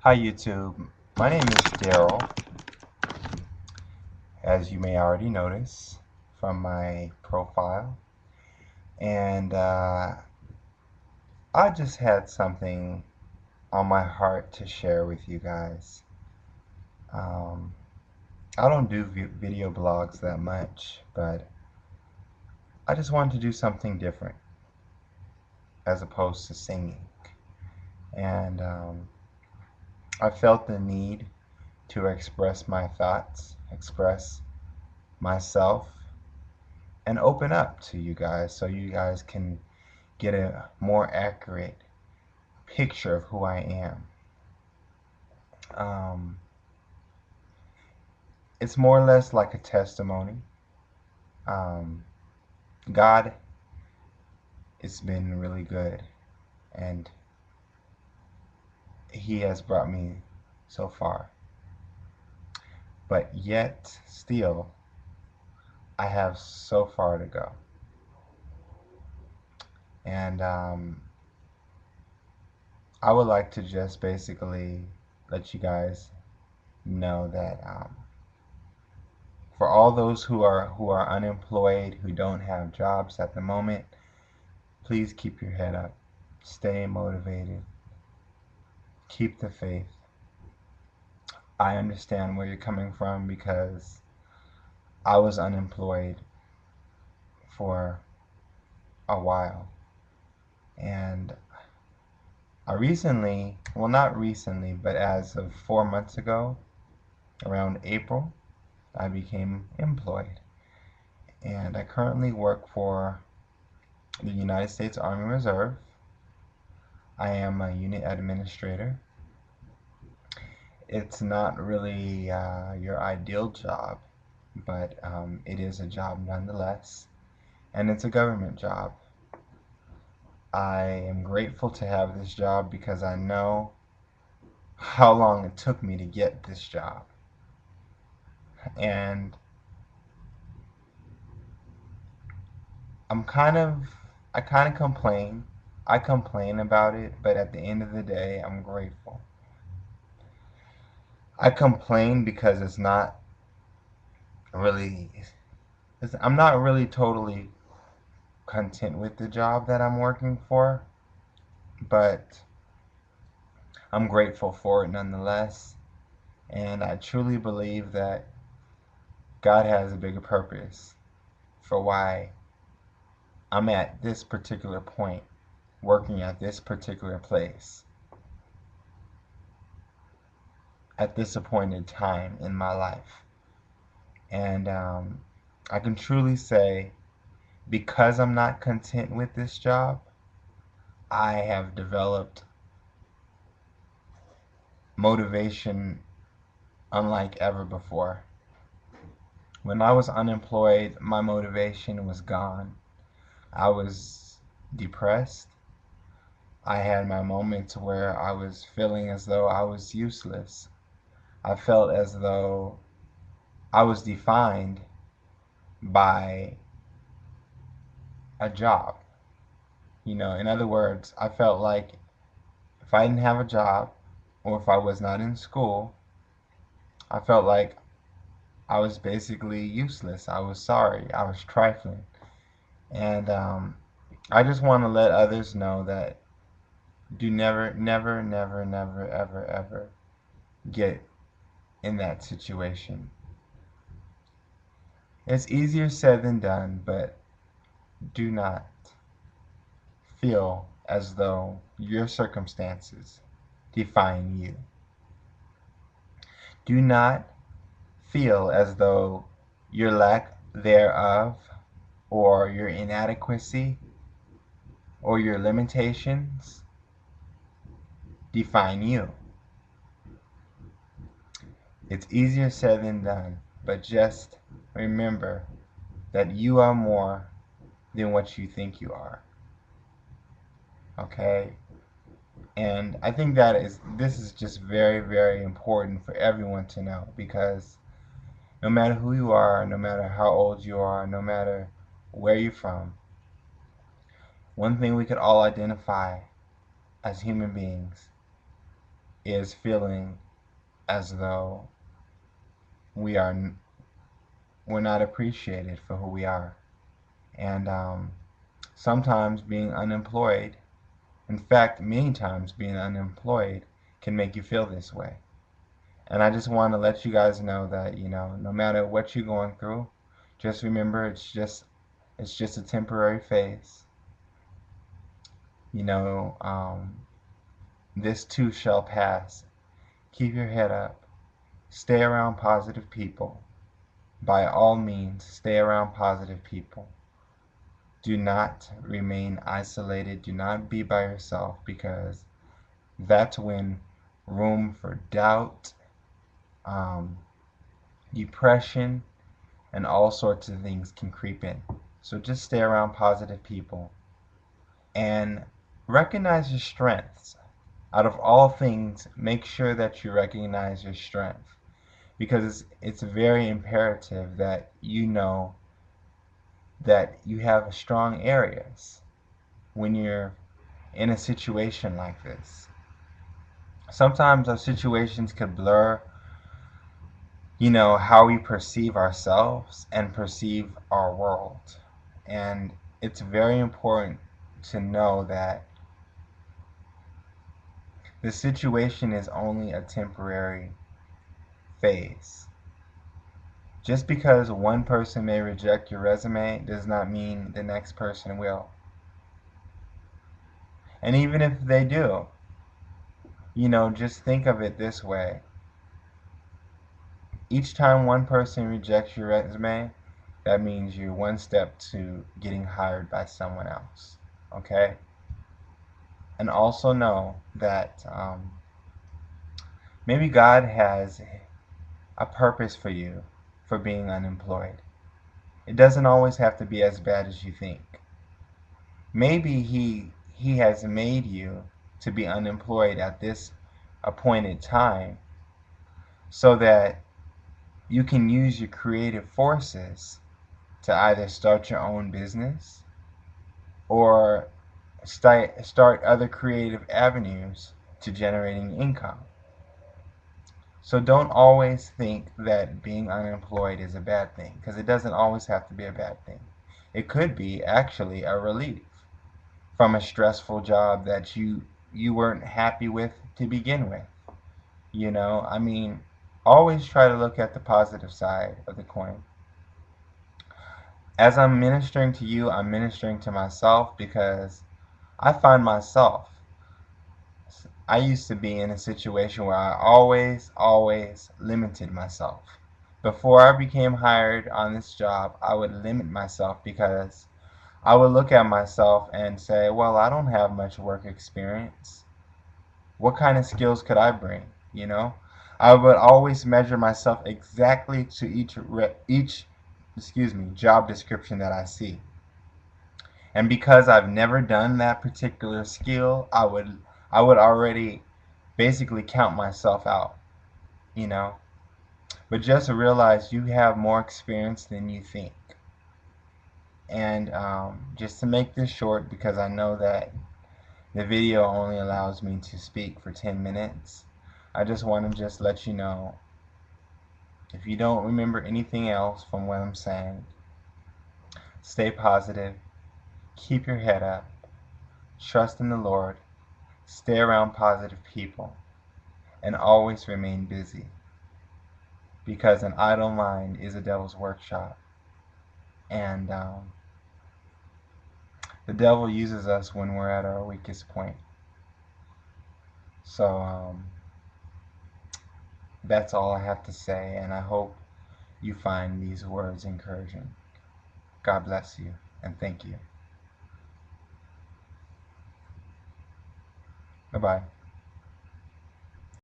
Hi YouTube, my name is Daryl, as you may already notice from my profile, and I just had something on my heart to share with you guys. Um, I don't do video blogs that much, but I just wanted to do something different as opposed to singing, and I felt the need to express my thoughts, express myself, and open up to you guys so you guys can get a more accurate picture of who I am. Um, it's more or less like a testimony. Um, God has been really good, and He has brought me so far. But yet, still, I have so far to go. And I would like to just basically let you guys know that for all those who are unemployed, who don't have jobs at the moment, please keep your head up. Stay motivated. Keep the faith. I understand where you're coming from because I was unemployed for a while. And I recently, well, not recently, but as of 4 months ago, around April, I became employed. And I currently work for the United States Army Reserve. I am a unit administrator. It's not really your ideal job, but it is a job nonetheless, and it's a government job. I am grateful to have this job because I know how long it took me to get this job. And I'm kind of, I kind of complain. I complain about it, but at the end of the day, I'm grateful. I complain because it's not really, I'm not really totally content with the job that I'm working for, but I'm grateful for it nonetheless. And I truly believe that God has a bigger purpose for why I'm at this particular point, working at this particular place, at this appointed time in my life. And I can truly say, because I'm not content with this job, I have developed motivation unlike ever before. When I was unemployed, my motivation was gone. I was depressed. I had my moments where I was feeling as though I was useless. I felt as though I was defined by a job. In other words, I felt like if I didn't have a job or if I was not in school, I felt like I was basically useless. I was sorry. I was trifling. And I just want to let others know that do never, never, never, never, ever, ever get in that situation. It's easier said than done, but do not feel as though your circumstances define you. Do not feel as though your lack thereof, or your inadequacy, or your limitations define you. It's easier said than done, but just remember that you are more than what you think you are. Okay? And I think this is just very, very important for everyone to know, because no matter who you are, no matter how old you are, no matter where you're from, one thing we could all identify as human beings is feeling as though we are we're not appreciated for who we are. And sometimes being unemployed, in fact, many times being unemployed can make you feel this way. And I just want to let you guys know that, no matter what you're going through, just remember it's just a temporary phase. You know, this too shall pass. Keep your head up. Stay around positive people. By all means, stay around positive people. Do not remain isolated. Do not be by yourself, because that's when room for doubt, um, depression, and all sorts of things can creep in. So just stay around positive people and recognize your strengths. Out of all things, make sure that you recognize your strength, because it's very imperative that you know that you have strong areas when you're in a situation like this. Sometimes our situations could blur, how we perceive ourselves and perceive our world. And it's very important to know that the situation is only a temporary phase. Just because one person may reject your resume does not mean the next person will. And even if they do, just think of it this way. Each time one person rejects your resume, that means you're one step to getting hired by someone else. Okay? And also know that maybe God has a purpose for you for being unemployed. It doesn't always have to be as bad as you think. Maybe He has made you to be unemployed at this appointed time so that you can use your creative forces to either start your own business or start other creative avenues to generating income. So don't always think that being unemployed is a bad thing, because it doesn't always have to be a bad thing. It could be actually a relief from a stressful job that you weren't happy with to begin with. I mean, always try to look at the positive side of the coin. As I'm ministering to you, I'm ministering to myself, because I find myself, I used to be in a situation where I always limited myself. Before I became hired on this job, I would limit myself because I would look at myself and say, well, I don't have much work experience. What kind of skills could I bring? I would always measure myself exactly to each job description that I see. And because I've never done that particular skill, I would already basically count myself out, you know. But just realize you have more experience than you think. And just to make this short, because I know that the video only allows me to speak for 10 minutes, I just want to just let you know, if you don't remember anything else from what I'm saying, stay positive, keep your head up, trust in the Lord, stay around positive people, and always remain busy, because an idle mind is a devil's workshop. And the devil uses us when we're at our weakest point. So that's all I have to say, and I hope you find these words encouraging. God bless you, and thank you. Bye-bye.